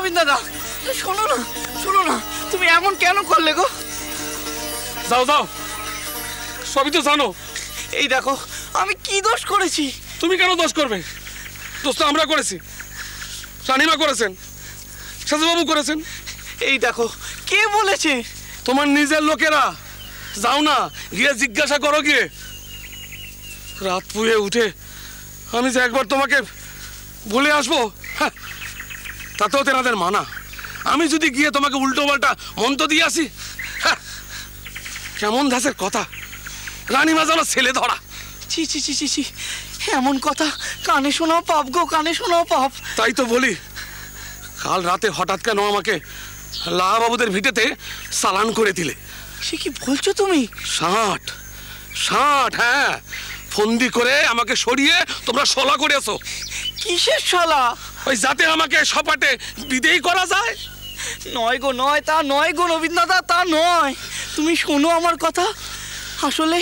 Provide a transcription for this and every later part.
নবীন দাদা, শোনো না, শোনো না, তুমি এমন কেন করলে গো? যাও যাও, সবই তো জানো। এই দেখো আমি কি দোষ করেছি। তুমি কেন দোষ করবে? দোষ তো আমরা করেছি, রানীমা করেছেন, সাজুবাবু করেছেন। এই দেখো কে বলেছে? তোমার নিজের লোকেরা। যাও না, গিয়ে জিজ্ঞাসা করো গিয়ে। রাত পুয়ে উঠে আমি যে একবার তোমাকে বলে আসবো, হ্যাঁ, তাতেও তেনাদের মানা। আমি যদি গিয়ে তোমাকে উল্টো পাল্টা মন্ত্র দিয়ে আসি, হ্যাঁ, কেমন ধাসের কথা। রানীমা যেন ছেলে ধরা। ছি ছি ছি ছি ছি, এমন কথা কানে শোনাও পাপ গো, কানে শোনাও পাপ। তাই তো বলি, কাল রাতে হঠাৎ কেন আমাকে লাহাবাবুদের ভিটেতে চালান করে দিলে? সে কি বলছো তুমি? 60, হ্যাঁ, ফন্দি করে আমাকে সরিয়ে তোমরা শলা করেছো। কিসের শালা? ওই যাতে আমাকে সপাটে বিদেয় করা যায়। নয় গো, নয়, তা নয় গো নবীন দাদা, তা নয়। তুমি শোনো আমার কথা। আসলে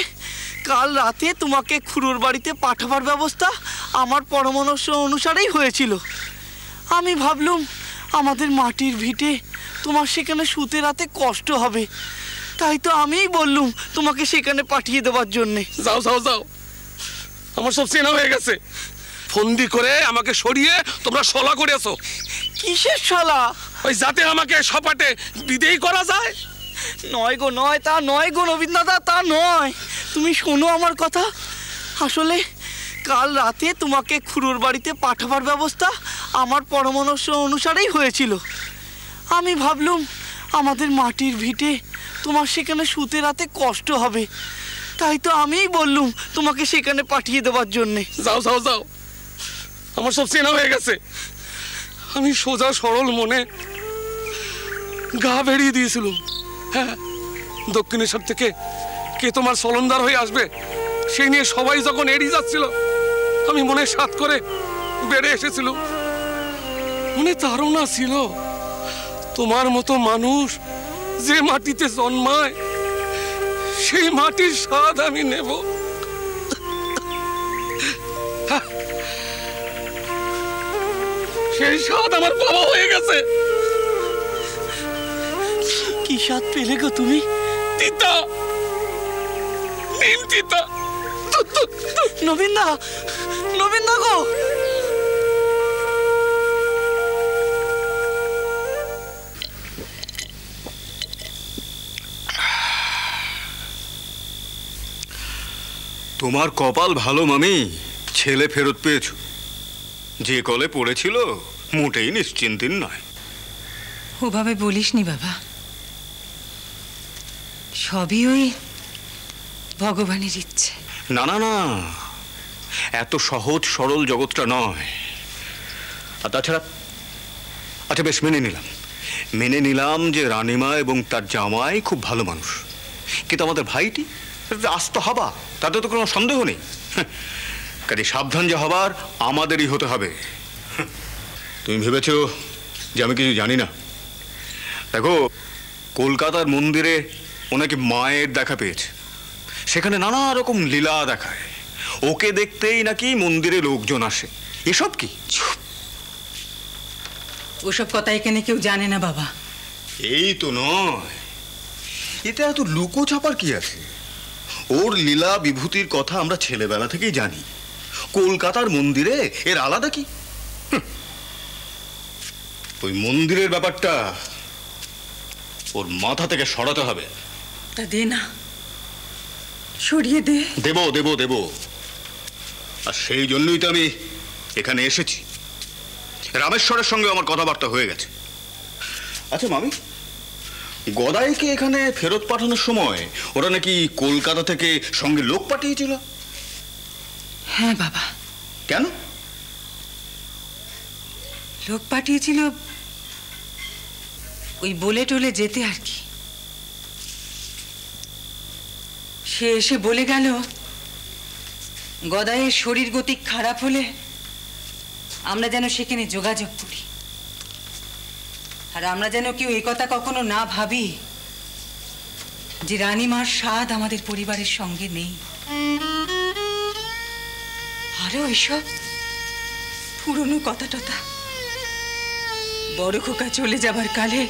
কাল রাতে তোমাকে খুড়োর বাড়িতে পাঠাবার ব্যবস্থা আমার পরামর্শ অনুসারেই হয়েছিল। আমি ভাবলুম আমাদের মাটির ভিটে তোমার সেখানে শুতে রাতে কষ্ট হবে, তাই তো আমিই বললুম তোমাকে সেখানে পাঠিয়ে দেওয়ার জন্যে। যাও যাও যাও, আমার সব চেনা হয়ে গেছে। ফন্দি করে আমাকে সরিয়ে তোমরা শলা করেছো। কিসের শালা? ওই যাতে আমাকে সপাটে বিদেয় করা যায়। নয় গো, নয়, তা নয় গো নবীন দাদা, তা নয়। তুমি শোনো আমার কথা। আসলে কাল রাতে তোমাকে খুড়োর বাড়িতে পাঠাবার ব্যবস্থা আমার পরামর্শ অনুসারেই হয়েছিল। আমি ভাবলুম আমাদের মাটির ভিটে তোমার সেখানে শুতে রাতে কষ্ট হবে, তাই তো আমিই বললুম তোমাকে সেখানে পাঠিয়ে দেওয়ার জন্যে। যাও যাও যাও, আমার সব চেনা হয়ে গেছে। আমি সোজা সরল মনে গা বেরিয়ে দিয়েছিলাম। হ্যাঁ, দক্ষিণেশ্বর থেকে কে তোমার সলন্দার হয়ে আসবে সেই নিয়ে সবাই যখন এড়িয়ে যাচ্ছিল, আমি মনে সাত করে বেড়ে এসেছিল। মনে ধারণা ছিল তোমার মতো মানুষ যে মাটিতে জন্মায় সেই মাটির স্বাদ আমি নেব। সেই স্বাদ আমার বাবা হয়ে গেছে। কি স্বাদ পেলে গো তুমি? তিতা, নিম তিতা। নবীন দা, নবীন দা গো। তোমার কপাল ভালো মামি, ছেলে ফেরত পেয়েছ। যে কলে পড়েছিল মোটেই নিশ্চিন্তিন নয়। ওভাবে বলিস নি বাবা, সবই ওই ভগবানের ইচ্ছে। না না না, এত সহজ সরল জগৎটা নয়। আর তাছাড়া, আচ্ছা বেশ, মেনে নিলাম যে রানীমা এবং তার জামাই খুব ভালো মানুষ, কিন্তু আমাদের ভাইটি আস্ত হবা, তাতে তো কোনো সন্দেহ নেই। কাজে সাবধান যে হবার আমাদেরই হতে হবে। তুমি ভেবেছ যে আমি কিছু জানি না? দেখো, কলকাতার মন্দিরে ওনাকে মায়ের দেখা পেয়েছে, সেখানে নানা রকম লীলা দেখায়। ওকে দেখতেই নাকি মন্দিরে লোকজন আসে। এসব কি? ওসব কথা এখানে কেউ জানে না বাবা। এই তো নয়, এতে এত লুকো ছাপার কি আছে? ওর লীলা বিভূতির কথা আমরা ছেলেবেলা থেকেই জানি। কলকাতার মন্দিরে এর আলাদা কি? ওই মন্দিরের ব্যাপারটা ওর মাথা থেকে সরাতে হবে। তা দে না, সরিয়ে দে। দেব দেব দেব, আর সেই জন্যই তো আমি এখানে এসেছি। রামেশ্বরের সঙ্গে আমার কথাবার্তা হয়ে গেছে। আচ্ছা মামি, গদাইকে এখানে ফেরত পাঠানোর সময় ওরা নাকি কলকাতা থেকে সঙ্গে লোক পাঠিয়েছিল? হ্যাঁ বাবা। কেন? লোক পাঠিয়েছিল ওই বলে টলে যেতে আর কি। সে এসে বলে গেল গদাইয়ের শরীর গতি খারাপ হলে আমরা যেন সেখানে যোগাযোগ করি, আর আমরা যেন কেউ এই কথা কখনো না ভাবি যে রানীমার স্বাদ আমাদের পরিবারের সঙ্গে নেই। আরো এইসব পুরনো কথা টথা বড় খোকা চলে যাবার কালে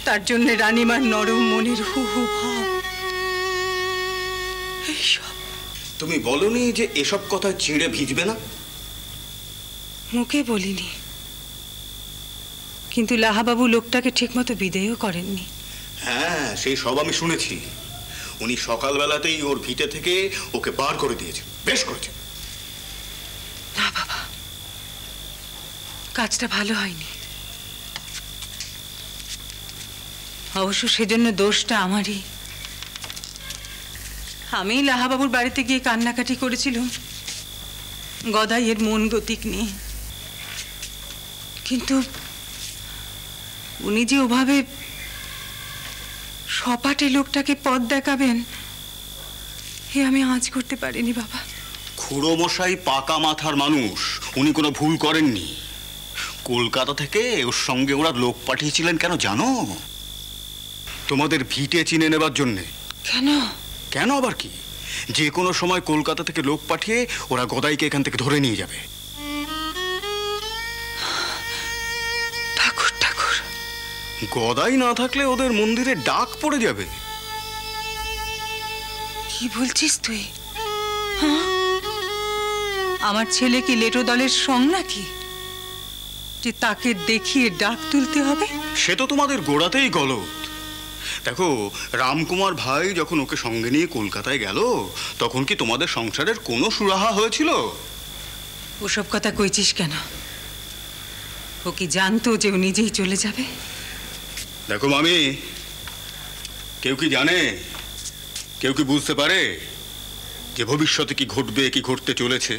তার জন্য রানীমার নরম মনের হু হু ভাব এইসব তুমি বলনি যে এসব কথা চিড়ে ভিজবে না? মুখে বলিনি, কিন্তু লাহাবাবু লোকটাকে ঠিকমতো বিদেয়ও করেননি। হ্যাঁ, সেই সব আমি শুনেছি। উনি সকালবেলাতেই ওর ভিটে থেকে ওকে বার করে দিয়েছেন। বেশ করেছেন। না বাবা, কাজটা ভালো হয়নি। অবশ্য সেজন্য দোষটা আমারই। আমি লাহাবাবুর বাড়িতে গিয়ে কান্নাকাটি করেছিলাম গদাইয়ের মন গতিক নিয়ে, কিন্তু উনি যে ওভাবে সপাটে লোকটাকে পথ দেখাবেন এ আমি আঁচ করতে পারিনি বাবা। খুড়ো মশাই পাকা মাথার মানুষ, উনি কোনো ভুল করেননি। কলকাতা থেকে ওর সঙ্গে ওরা লোক পাঠিয়েছিলেন কেন জানো? তোমাদের ভিটে চিনে নেবার জন্যে। কেন? কেন আবার কি, যে কোনো সময় কলকাতা থেকে লোক পাঠিয়ে ওরা গদাইকে এখান থেকে ধরে নিয়ে যাবে। ঠাকুর ঠাকুর, গদাই না থাকলে ওদের মন্দিরে ডাক পড়ে যাবে। কি বলছিস তুই? হ্যাঁ? আমার ছেলে কি লেটো দলের সং নাকি যে তাকে দেখিয়ে ডাক তুলতে হবে? সে তো তোমাদের গোড়াতেই গলত। দেখো, রামকুমার ভাই যখন ওকে সঙ্গে নিয়ে কলকাতায় গেল তখন কি তোমাদের সংসারের কোনো সুরাহা হয়েছিল? ওসব কথা কইছিস কেন? ও কি জানতো যে ও নিজেই চলে যাবে? দেখো মামি, কেউ কি জানে, কেউ কি বুঝতে পারে যে ভবিষ্যতে কি ঘটবে, কি ঘটতে চলেছে?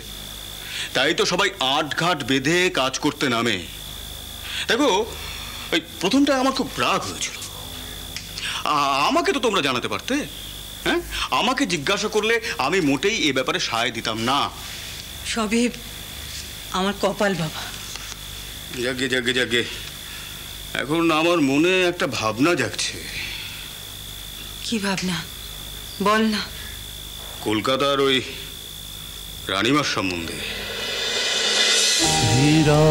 তাই তো সবাই আটঘাট বেঁধে কাজ করতে নামে। দেখো, ওই প্রথমটা আমার খুব রাগ হয়েছিল। আমাকে তো তোমরা জানাতে পারতে। হ্যাঁ, আমাকে জিজ্ঞাসা করলে আমি মোটেই এ ব্যাপারে সায় দিতাম না। সবই আমার কপাল বাবা। যাগে যাগে যাগে, এখন আমার মনে একটা ভাবনা জাগছে। কি ভাবনা? বল না। কলকাতার ওই রানীমার সম্বন্ধে। ধীরা